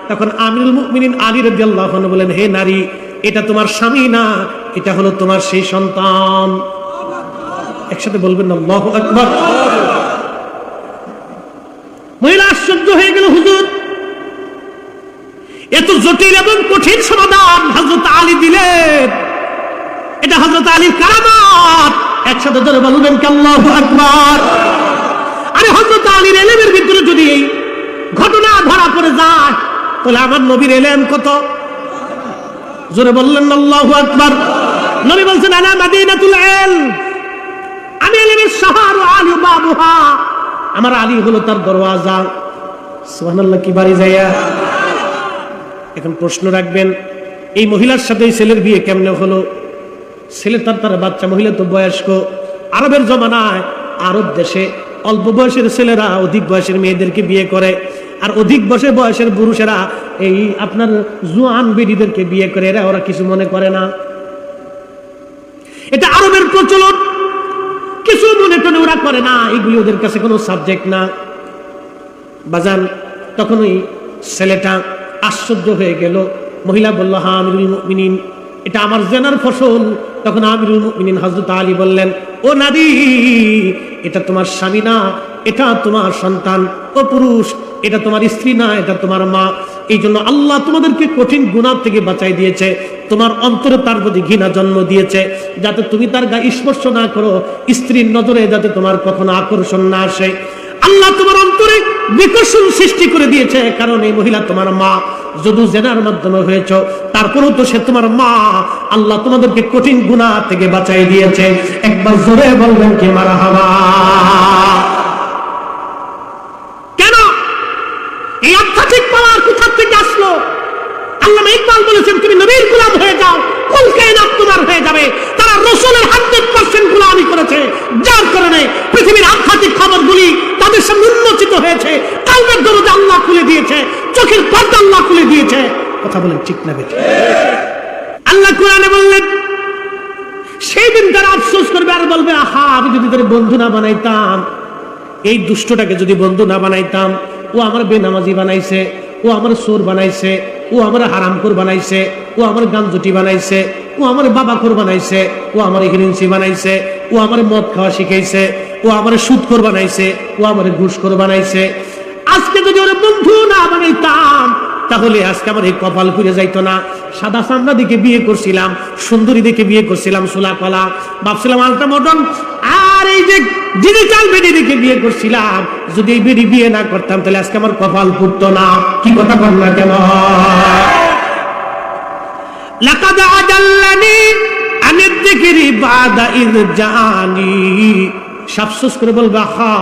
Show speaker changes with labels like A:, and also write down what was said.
A: তখন আমিরুল মুমিনিন আলী রাদিয়াল্লাহু আনহু বলেন, হে নারী, এটা তোমার স্বামী না, এটা হলো তোমার সেই সন্তান। একসাথে বলবেন না আল্লাহু আকবার। মহিলা আশ্চর্য হয়ে গেল, হুজুর এত জটিল এবং কঠিন সমাধান হযরত আলী দিলেন, এটা হযরত আলীর কারামাত। একসাথে ধরে বলবেন কি আল্লাহু আকবার। আরে হযরত আলীর ইলমের ভিতরে যদি এই ঘটনা ধরা পড়ে যায়, তাহলে আমার নবীর ইলম কত? জোরে বললেন আল্লাহু আকবার। নবী বলছেন, আনা মাদিনাতুল ইলম, আমি ইলমের শহর, আলী বাবুহা, আমার আলী হলো তার দরওয়াজা। সুবহানাল্লাহ, কি বাড়ি যায়া। এখন প্রশ্ন রাখবেন, এই মহিলার সাথে এই ছেলের বিয়ে কেমনে হলো? ছেলে তার বাচ্চা, মহিলা তো বয়স্ক। আরবের জমানায় আরব দেশে অল্প বয়সের ছেলেরা অধিক বয়সের মেয়েদেরকে বিয়ে করে, আর অধিক বয়সের পুরুষেরা এই আপনার জোয়ান বেডিদেরকে বিয়ে করে। ওরা কিছু মনে করে না, এটা আরবের প্রচলন, কিছু মনে টনে ওরা করে না, এগুলি ওদের কাছে কোনো সাবজেক্ট না। বাজান, তখন ওই ছেলেটা আশ্চর্য হয়ে গেল। মহিলা বলল, হ্যাঁ আমিরুল মুমিনিন, এটা আমার জেনার ফসল। তখন আমিরুল মুমিনিন হযরত আলী বললেন, ও নারী, এটা তোমার স্বামী না, এটা তোমার সন্তান। ও পুরুষ, এটা তোমার স্ত্রী না, এটা তোমার মা। এই জন্য আল্লাহ তোমাদেরকে কঠিন গুনাহ থেকে বাঁচাই দিয়েছে। তোমার অন্তরে তার প্রতি ঘৃণা জন্ম দিয়েছে, যাতে তুমি তার গায়ে স্পর্শ না করো, স্ত্রীর নজরে যাতে তোমার কখনো আকর্ষণ না আসে। আল্লাহ তোমার অন্তরে বিকর্ষণ সৃষ্টি করে দিয়েছে, কারণ এই মহিলা তোমার মা। যদিও জেনার মাধ্যমে হয়েছ, তারপরেও তো সে তোমার মা। আল্লাহ তোমাদেরকে কঠিন গুনাহ থেকে বাঁচাই দিয়েছে। একবার জোরে বলবেন কি মারহাবা। কেন এই আধ্যাত্মিক পাওয়ার কোথা থেকে আসলো? আল্লামা ইকবাল বলেছেন, তুমি নবীর গোলাম হয়ে যাও, কুল কায়নাত তোমার হয়ে যাবে। তারা রাসূলের 100% গোলামি করেছে, যার কারণে পৃথিবীর আধ্যাত্মিক খবরগুলি তাদের সামনে উন্মোচিত হয়েছে। কালবের দরজা আল্লাহ খুলে দিয়েছে, চোখের পর্দা আল্লাহ খুলে দিয়েছে। কথা বলেন ঠিক না বেঠিক? আল্লাহ কোরআনে বললেন, সেই দিন তারা আফসোস করবে আর বলবে, আহা, আমি যদি তার বন্ধু না বানাইতাম, এই দুষ্টটাকে যদি বন্ধু না বানাইতাম। ও আমার বেনামাজি বানাইছে, ও আমার চোর বানাইছে, ও আমার হারামখোর বানাইছে, ও আমার গাঞ্জুটি বানাইছে, ও আমার বাবাখোর বানাইছে, ও আমার হিরিঞ্চি বানাইছে, ও আমার মদ খাওয়া শিখাইছে, ও আমার সুদখোর বানাইছে, ও আমার ঘুষখোর বানাইছে। আজকে যদি ওরা বন্ধু না বানাইতাম, তাহলে আজকে আমার এই কপাল ঘুরে যাইতো না। সাদা চামড়া দিকে বিয়ে করছিলাম, সুন্দরী দিকে বিয়ে করছিলাম, সোলা কলা, ভাবছিলাম আলটা মডন। আর এই যে ডিজিটাল বেডি দিকে বিয়ে করছিলাম, যদি এই বেডি বিয়ে না করতাম, তাহলে আজকে আমার কপাল ফুটতো না। কি কথা বল না কেন? লাকাদ আদাল্লানি আনিদ যিকরি বাদা ইয জানি। আফসোস করে বলবা, হা